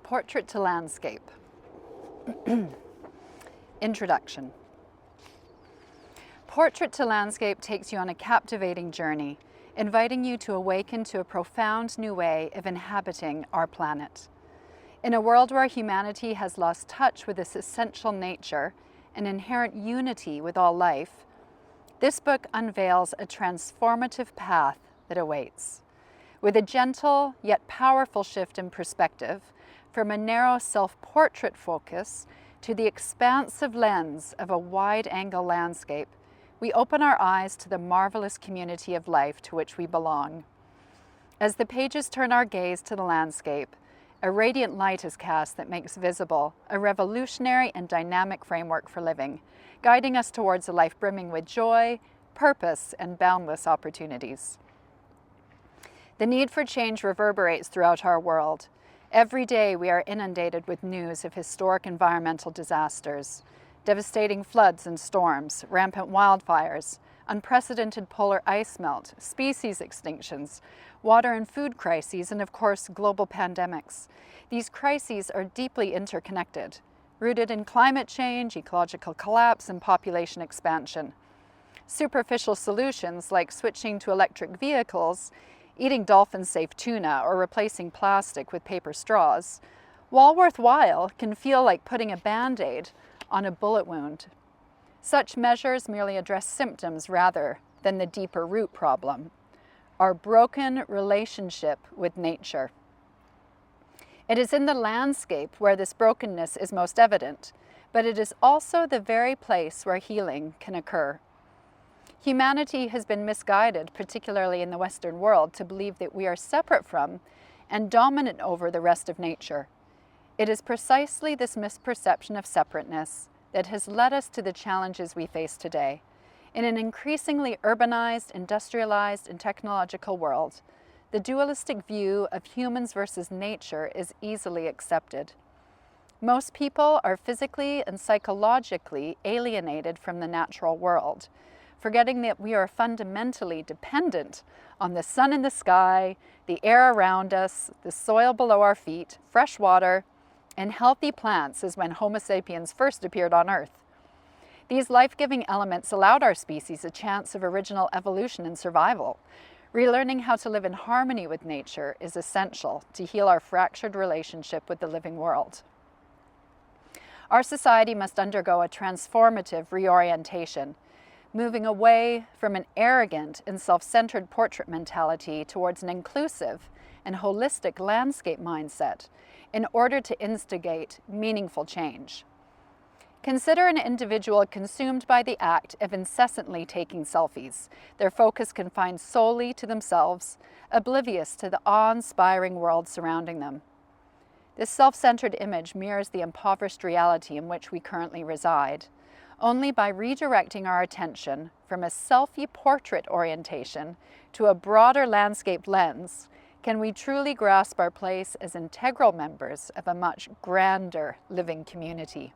Portrait to Landscape. Introduction. Portrait to Landscape takes you on a captivating journey, inviting you to awaken to a profound new way of inhabiting our planet. In a world where humanity has lost touch with its essential nature and inherent unity with all life, this book unveils a transformative path that awaits. With a gentle yet powerful shift in perspective, from a narrow self-portrait focus to the expansive lens of a wide-angle landscape, we open our eyes to the marvelous community of life to which we belong. As the pages turn our gaze to the landscape, a radiant light is cast that makes visible a revolutionary and dynamic framework for living, guiding us towards a life brimming with joy, purpose, and boundless opportunities. The need for change reverberates throughout our world. Every day we are inundated with news of historic environmental disasters, devastating floods and storms, rampant wildfires, unprecedented polar ice melt, species extinctions, water and food crises, and of course, global pandemics. These crises are deeply interconnected, rooted in climate change, ecological collapse, and population expansion. Superficial solutions like switching to electric vehicles, eating dolphin-safe tuna, or replacing plastic with paper straws, while worthwhile, can feel like putting a Band-Aid on a bullet wound. Such measures merely address symptoms rather than the deeper root problem, our broken relationship with nature. It is in the landscape where this brokenness is most evident, but it is also the very place where healing can occur. Humanity has been misguided, particularly in the Western world, to believe that we are separate from and dominant over the rest of nature. It is precisely this misperception of separateness that has led us to the challenges we face today. In an increasingly urbanized, industrialized, and technological world, the dualistic view of humans versus nature is easily accepted. Most people are physically and psychologically alienated from the natural world, forgetting that we are fundamentally dependent on the sun in the sky, the air around us, the soil below our feet, fresh water, and healthy plants as when Homo sapiens first appeared on Earth. These life-giving elements allowed our species a chance of original evolution and survival. Relearning how to live in harmony with nature is essential to heal our fractured relationship with the living world. Our society must undergo a transformative reorientation, moving away from an arrogant and self-centered portrait mentality towards an inclusive and holistic landscape mindset in order to instigate meaningful change. Consider an individual consumed by the act of incessantly taking selfies, their focus confined solely to themselves, oblivious to the awe-inspiring world surrounding them. This self-centered image mirrors the impoverished reality in which we currently reside. Only by redirecting our attention from a selfie portrait orientation to a broader landscape lens can we truly grasp our place as integral members of a much grander living community.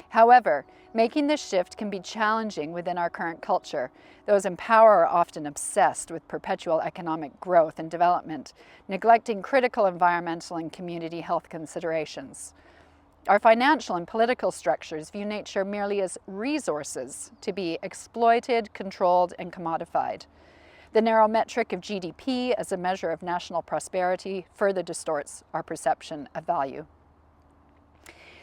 However, making this shift can be challenging within our current culture. Those in power are often obsessed with perpetual economic growth and development, neglecting critical environmental and community health considerations. Our financial and political structures view nature merely as resources to be exploited, controlled, and commodified. The narrow metric of GDP as a measure of national prosperity further distorts our perception of value.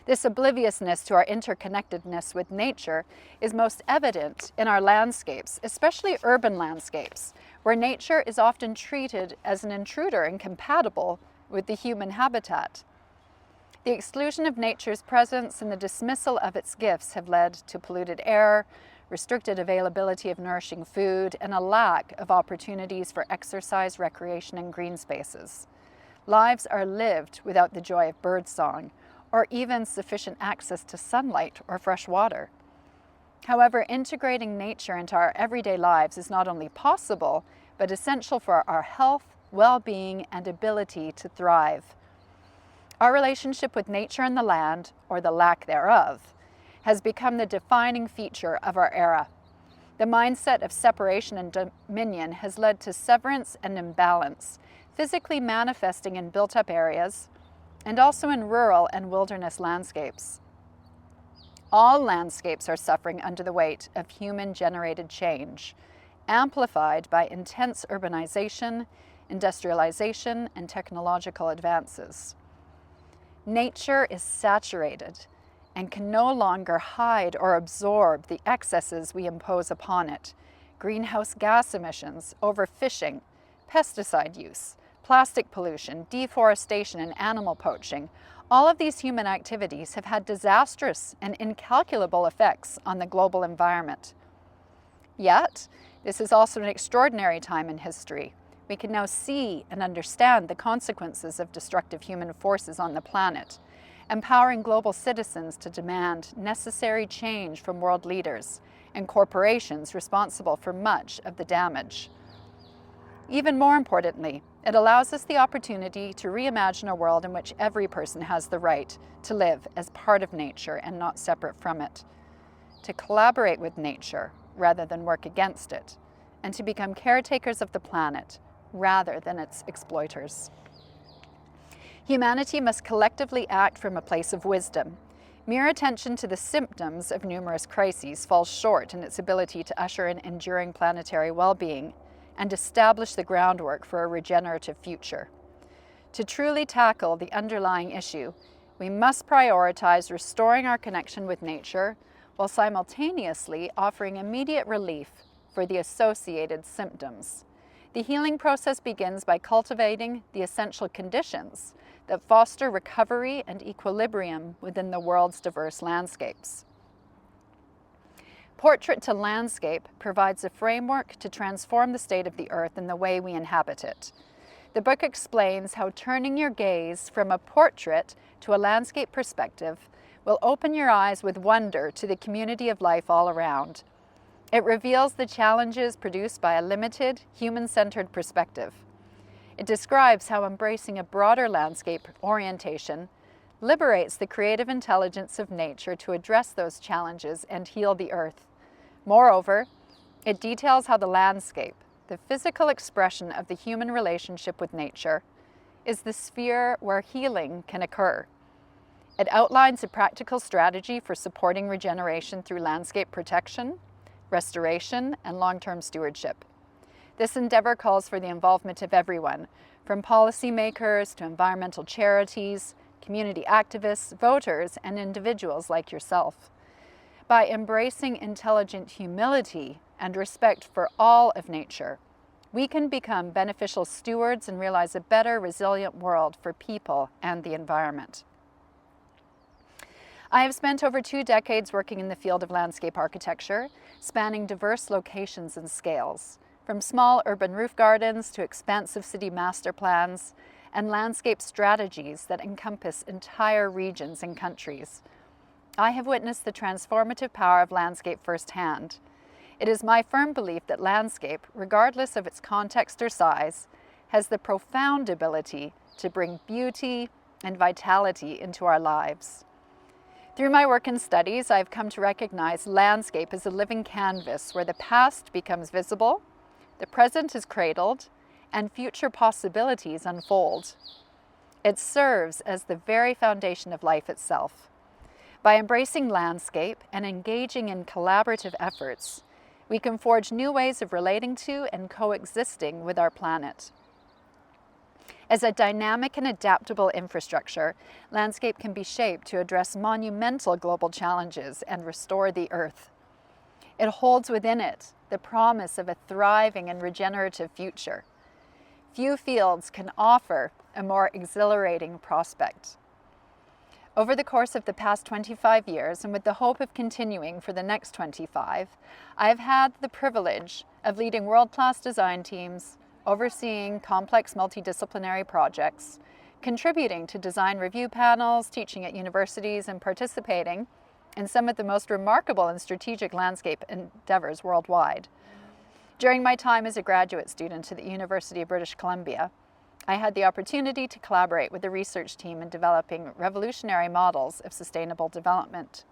This obliviousness to our interconnectedness with nature is most evident in our landscapes, especially urban landscapes, where nature is often treated as an intruder incompatible with the human habitat. The exclusion of nature's presence and the dismissal of its gifts have led to polluted air, restricted availability of nourishing food, and a lack of opportunities for exercise, recreation, and green spaces. Lives are lived without the joy of birdsong, or even sufficient access to sunlight or fresh water. However, integrating nature into our everyday lives is not only possible, but essential for our health, well-being, and ability to thrive. Our relationship with nature and the land, or the lack thereof, has become the defining feature of our era. The mindset of separation and dominion has led to severance and imbalance, physically manifesting in built-up areas, and also in rural and wilderness landscapes. All landscapes are suffering under the weight of human-generated change, amplified by intense urbanization, industrialization, and technological advances. Nature is saturated and can no longer hide or absorb the excesses we impose upon it: greenhouse gas emissions, overfishing, pesticide use, plastic pollution, deforestation, and animal poaching. All of these human activities have had disastrous and incalculable effects on the global environment. Yet, this is also an extraordinary time in history. We can now see and understand the consequences of destructive human forces on the planet, empowering global citizens to demand necessary change from world leaders and corporations responsible for much of the damage. Even more importantly, it allows us the opportunity to reimagine a world in which every person has the right to live as part of nature and not separate from it, to collaborate with nature rather than work against it, and to become caretakers of the planet rather than its exploiters. Humanity must collectively act from a place of wisdom. Mere attention to the symptoms of numerous crises falls short in its ability to usher in enduring planetary well-being and establish the groundwork for a regenerative future. To truly tackle the underlying issue, we must prioritize restoring our connection with nature while simultaneously offering immediate relief for the associated symptoms. The healing process begins by cultivating the essential conditions that foster recovery and equilibrium within the world's diverse landscapes. Portrait to Landscape provides a framework to transform the state of the earth and the way we inhabit it. The book explains how turning your gaze from a portrait to a landscape perspective will open your eyes with wonder to the community of life all around. It reveals the challenges produced by a limited, human-centered perspective. It describes how embracing a broader landscape orientation liberates the creative intelligence of nature to address those challenges and heal the earth. Moreover, it details how the landscape, the physical expression of the human relationship with nature, is the sphere where healing can occur. It outlines a practical strategy for supporting regeneration through landscape protection, restoration, and long-term stewardship. This endeavor calls for the involvement of everyone, from policymakers to environmental charities, community activists, voters, and individuals like yourself. By embracing intelligent humility and respect for all of nature, we can become beneficial stewards and realize a better, resilient world for people and the environment. I have spent over 2 decades working in the field of landscape architecture, spanning diverse locations and scales, from small urban roof gardens to expansive city master plans and landscape strategies that encompass entire regions and countries. I have witnessed the transformative power of landscape firsthand. It is my firm belief that landscape, regardless of its context or size, has the profound ability to bring beauty and vitality into our lives. Through my work and studies, I've come to recognize landscape as a living canvas where the past becomes visible, the present is cradled, and future possibilities unfold. It serves as the very foundation of life itself. By embracing landscape and engaging in collaborative efforts, we can forge new ways of relating to and coexisting with our planet. As a dynamic and adaptable infrastructure, landscape can be shaped to address monumental global challenges and restore the earth. It holds within it the promise of a thriving and regenerative future. Few fields can offer a more exhilarating prospect. Over the course of the past 25 years, and with the hope of continuing for the next 25, I've had the privilege of leading world-class design teams, overseeing complex multidisciplinary projects, contributing to design review panels, teaching at universities, and participating in some of the most remarkable and strategic landscape endeavors worldwide. During my time as a graduate student at the University of British Columbia, I had the opportunity to collaborate with the research team in developing revolutionary models of sustainable development.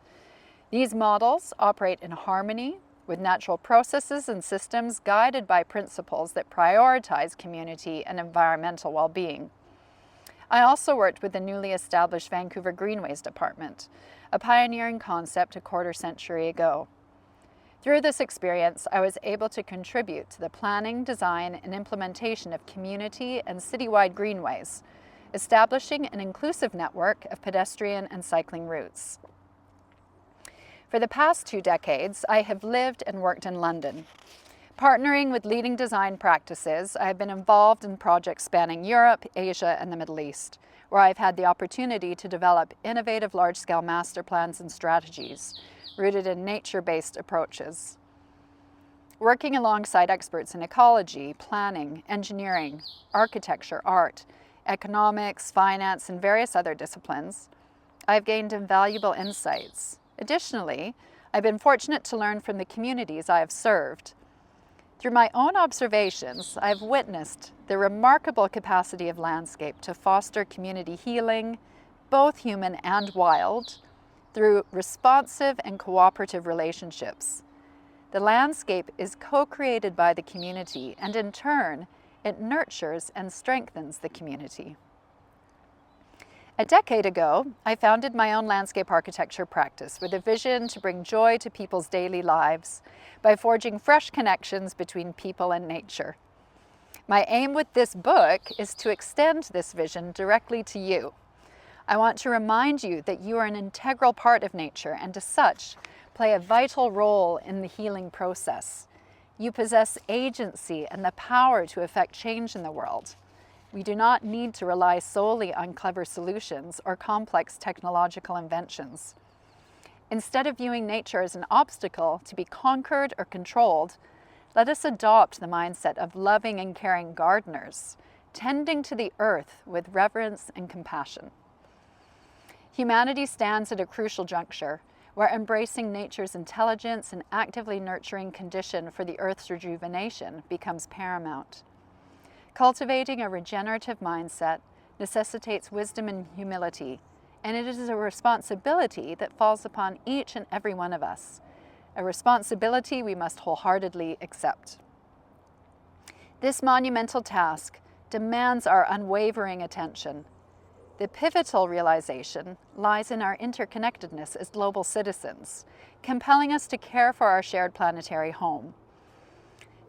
These models operate in harmony with natural processes and systems guided by principles that prioritize community and environmental well-being. I also worked with the newly established Vancouver Greenways Department, a pioneering concept a quarter century ago. Through this experience, I was able to contribute to the planning, design, and implementation of community and citywide greenways, establishing an inclusive network of pedestrian and cycling routes. For the past 2 decades, I have lived and worked in London. Partnering with leading design practices, I have been involved in projects spanning Europe, Asia, and the Middle East, where I've had the opportunity to develop innovative large-scale master plans and strategies rooted in nature-based approaches. Working alongside experts in ecology, planning, engineering, architecture, art, economics, finance, and various other disciplines, I've gained invaluable insights. Additionally, I've been fortunate to learn from the communities I have served. Through my own observations, I've witnessed the remarkable capacity of landscape to foster community healing, both human and wild, through responsive and cooperative relationships. The landscape is co-created by the community, and in turn, it nurtures and strengthens the community. A decade ago, I founded my own landscape architecture practice with a vision to bring joy to people's daily lives by forging fresh connections between people and nature. My aim with this book is to extend this vision directly to you. I want to remind you that you are an integral part of nature and as such, play a vital role in the healing process. You possess agency and the power to effect change in the world. We do not need to rely solely on clever solutions or complex technological inventions. Instead of viewing nature as an obstacle to be conquered or controlled, let us adopt the mindset of loving and caring gardeners, tending to the earth with reverence and compassion. Humanity stands at a crucial juncture where embracing nature's intelligence and actively nurturing condition for the earth's rejuvenation becomes paramount. Cultivating a regenerative mindset necessitates wisdom and humility, and it is a responsibility that falls upon each and every one of us, a responsibility we must wholeheartedly accept. This monumental task demands our unwavering attention. The pivotal realization lies in our interconnectedness as global citizens, compelling us to care for our shared planetary home.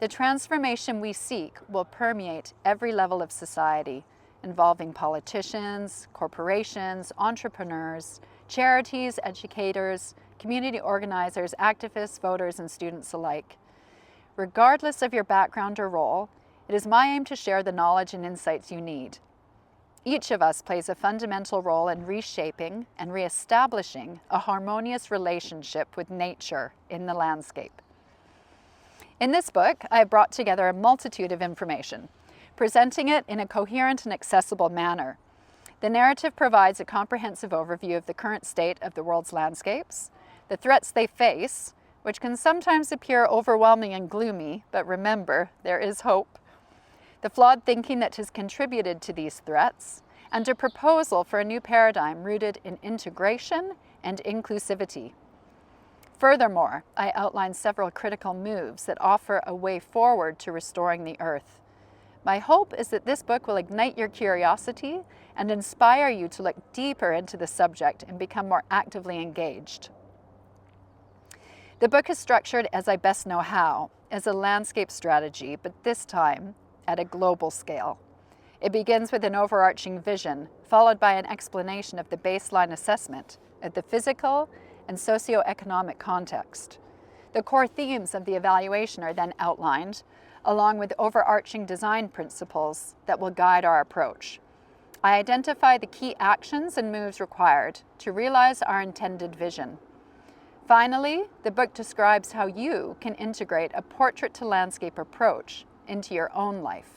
The transformation we seek will permeate every level of society, involving politicians, corporations, entrepreneurs, charities, educators, community organizers, activists, voters, and students alike. Regardless of your background or role, it is my aim to share the knowledge and insights you need. Each of us plays a fundamental role in reshaping and reestablishing a harmonious relationship with nature in the landscape. In this book, I have brought together a multitude of information, presenting it in a coherent and accessible manner. The narrative provides a comprehensive overview of the current state of the world's landscapes, the threats they face, which can sometimes appear overwhelming and gloomy, but remember, there is hope, the flawed thinking that has contributed to these threats, and a proposal for a new paradigm rooted in integration and inclusivity. Furthermore, I outline several critical moves that offer a way forward to restoring the earth. My hope is that this book will ignite your curiosity and inspire you to look deeper into the subject and become more actively engaged. The book is structured as I best know how, as a landscape strategy, but this time at a global scale. It begins with an overarching vision, followed by an explanation of the baseline assessment of the physical and socioeconomic context. The core themes of the evaluation are then outlined, along with overarching design principles that will guide our approach. I identify the key actions and moves required to realize our intended vision. Finally, the book describes how you can integrate a portrait-to-landscape approach into your own life.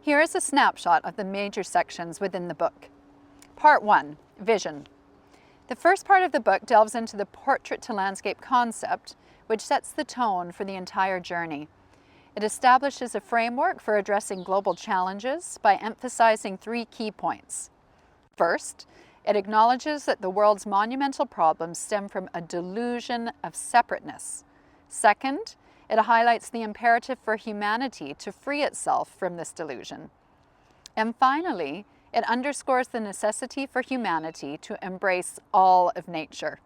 Here is a snapshot of the major sections within the book. Part 1, Vision. The first part of the book delves into the portrait-to-landscape concept, which sets the tone for the entire journey. It establishes a framework for addressing global challenges by emphasizing 3 key points. First, it acknowledges that the world's monumental problems stem from a delusion of separateness. Second, it highlights the imperative for humanity to free itself from this delusion. And finally, it underscores the necessity for humanity to embrace all of nature.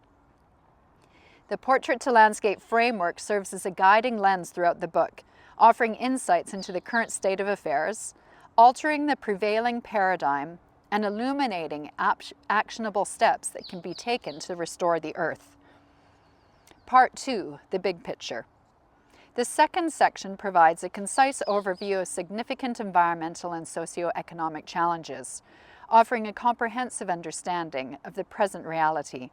The Portrait to Landscape framework serves as a guiding lens throughout the book, offering insights into the current state of affairs, altering the prevailing paradigm, and illuminating actionable steps that can be taken to restore the Earth. Part 2, the big picture. The second section provides a concise overview of significant environmental and socioeconomic challenges, offering a comprehensive understanding of the present reality.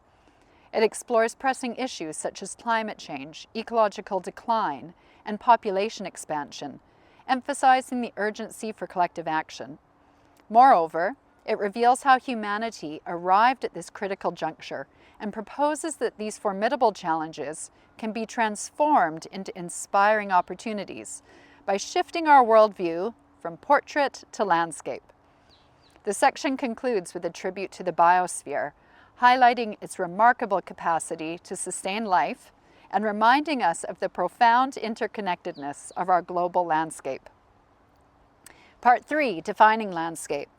It explores pressing issues such as climate change, ecological decline, and population expansion, emphasizing the urgency for collective action. Moreover, it reveals how humanity arrived at this critical juncture and proposes that these formidable challenges can be transformed into inspiring opportunities by shifting our worldview from portrait to landscape. The section concludes with a tribute to the biosphere, highlighting its remarkable capacity to sustain life and reminding us of the profound interconnectedness of our global landscape. Part 3, defining landscape.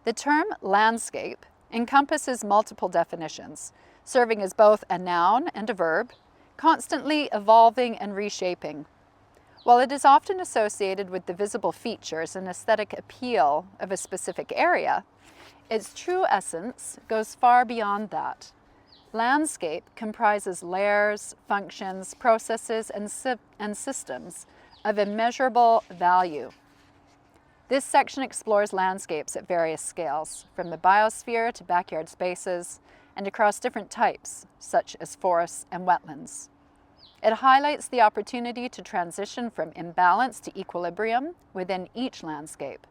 The term landscape encompasses multiple definitions, serving as both a noun and a verb, constantly evolving and reshaping. While it is often associated with the visible features and aesthetic appeal of a specific area, its true essence goes far beyond that. Landscape comprises layers, functions, processes, and systems of immeasurable value. This section explores landscapes at various scales, from the biosphere to backyard spaces, and across different types, such as forests and wetlands. It highlights the opportunity to transition from imbalance to equilibrium within each landscape.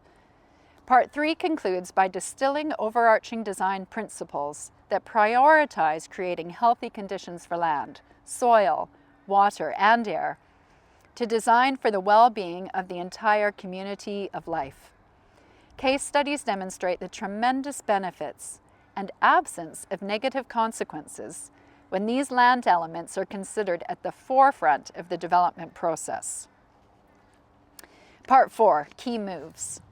Part 3 concludes by distilling overarching design principles that prioritize creating healthy conditions for land, soil, water, and air, to design for the well-being of the entire community of life. Case studies demonstrate the tremendous benefits and absence of negative consequences when these land elements are considered at the forefront of the development process. Part 4, key moves.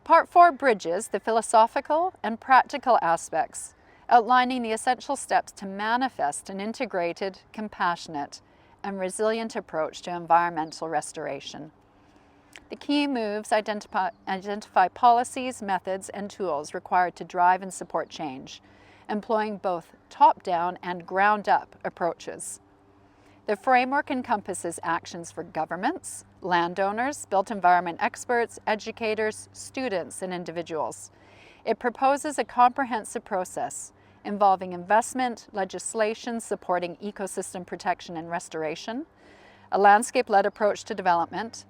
Part 4 bridges the philosophical and practical aspects, outlining the essential steps to manifest an integrated, compassionate, and resilient approach to environmental restoration. The key moves identify policies, methods, and tools required to drive and support change, employing both top-down and ground-up approaches. The framework encompasses actions for governments, landowners, built environment experts, educators, students, and individuals. It proposes a comprehensive process involving investment, legislation supporting ecosystem protection and restoration, a landscape-led approach to development,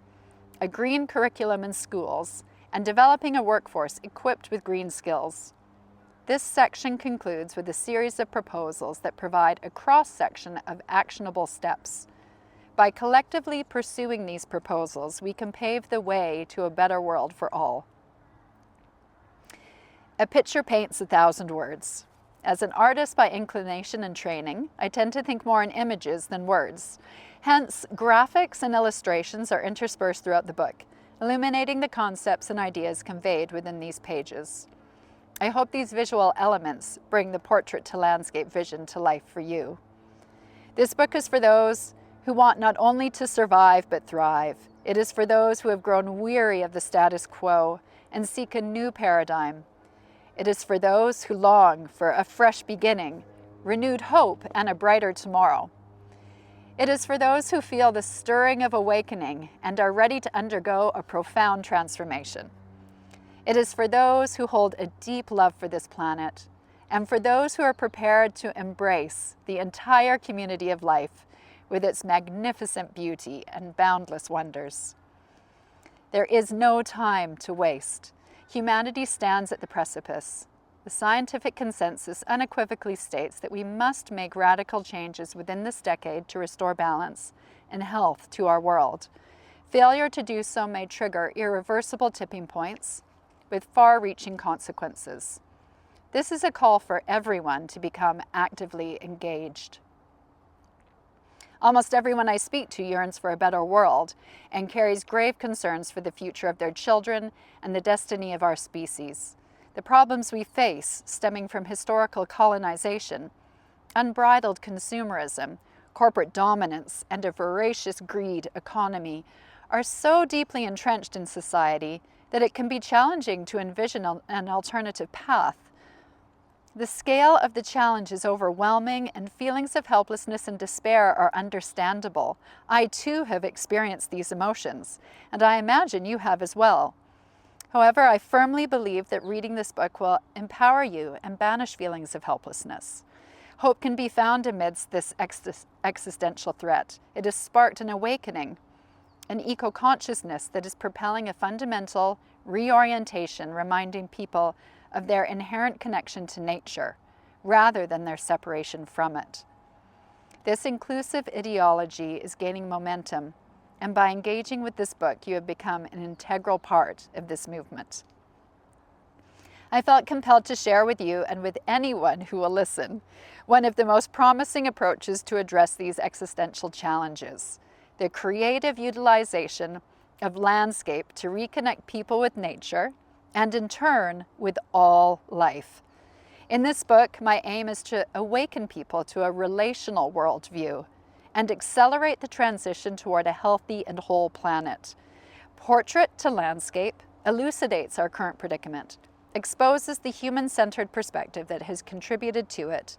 a green curriculum in schools, and developing a workforce equipped with green skills. This section concludes with a series of proposals that provide a cross-section of actionable steps. By collectively pursuing these proposals, we can pave the way to a better world for all. A picture paints 1,000 words. As an artist by inclination and training, I tend to think more in images than words. Hence, graphics and illustrations are interspersed throughout the book, illuminating the concepts and ideas conveyed within these pages. I hope these visual elements bring the portrait to landscape vision to life for you. This book is for those who want not only to survive but thrive. It is for those who have grown weary of the status quo and seek a new paradigm. It is for those who long for a fresh beginning, renewed hope, and a brighter tomorrow. It is for those who feel the stirring of awakening and are ready to undergo a profound transformation. It is for those who hold a deep love for this planet, and for those who are prepared to embrace the entire community of life with its magnificent beauty and boundless wonders. There is no time to waste. Humanity stands at the precipice. The scientific consensus unequivocally states that we must make radical changes within this decade to restore balance and health to our world. Failure to do so may trigger irreversible tipping points with far-reaching consequences. This is a call for everyone to become actively engaged. Almost everyone I speak to yearns for a better world and carries grave concerns for the future of their children and the destiny of our species. The problems we face, stemming from historical colonization, unbridled consumerism, corporate dominance, and a voracious greed economy, are so deeply entrenched in society that it can be challenging to envision an alternative path. The scale of the challenge is overwhelming, and feelings of helplessness and despair are understandable. I too have experienced these emotions, and I imagine you have as well. However, I firmly believe that reading this book will empower you and banish feelings of helplessness. Hope can be found amidst this existential threat. It has sparked an awakening, an eco-consciousness that is propelling a fundamental reorientation, reminding people of their inherent connection to nature, rather than their separation from it. This inclusive ideology is gaining momentum, and by engaging with this book, you have become an integral part of this movement. I felt compelled to share with you, and with anyone who will listen, one of the most promising approaches to address these existential challenges: the creative utilization of landscape to reconnect people with nature, and in turn, with all life. In this book, my aim is to awaken people to a relational worldview and accelerate the transition toward a healthy and whole planet. Portrait to Landscape elucidates our current predicament, exposes the human-centered perspective that has contributed to it,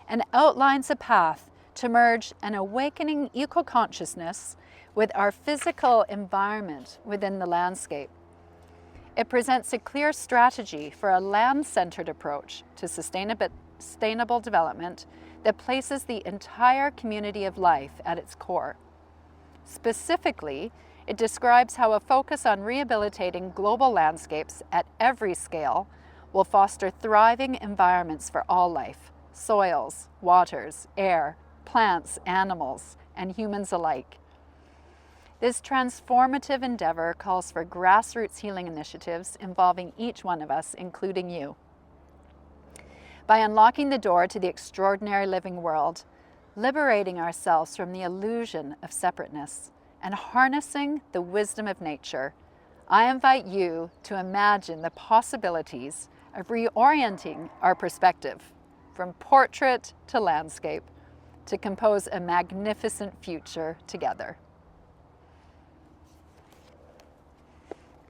and outlines a path to merge an awakening eco-consciousness with our physical environment within the landscape. It presents a clear strategy for a land-centered approach to sustainable development that places the entire community of life at its core. Specifically, it describes how a focus on rehabilitating global landscapes at every scale will foster thriving environments for all life: soils, waters, air, plants, animals, and humans alike. This transformative endeavor calls for grassroots healing initiatives involving each one of us, including you. By unlocking the door to the extraordinary living world, liberating ourselves from the illusion of separateness, and harnessing the wisdom of nature, I invite you to imagine the possibilities of reorienting our perspective from portrait to landscape to compose a magnificent future together.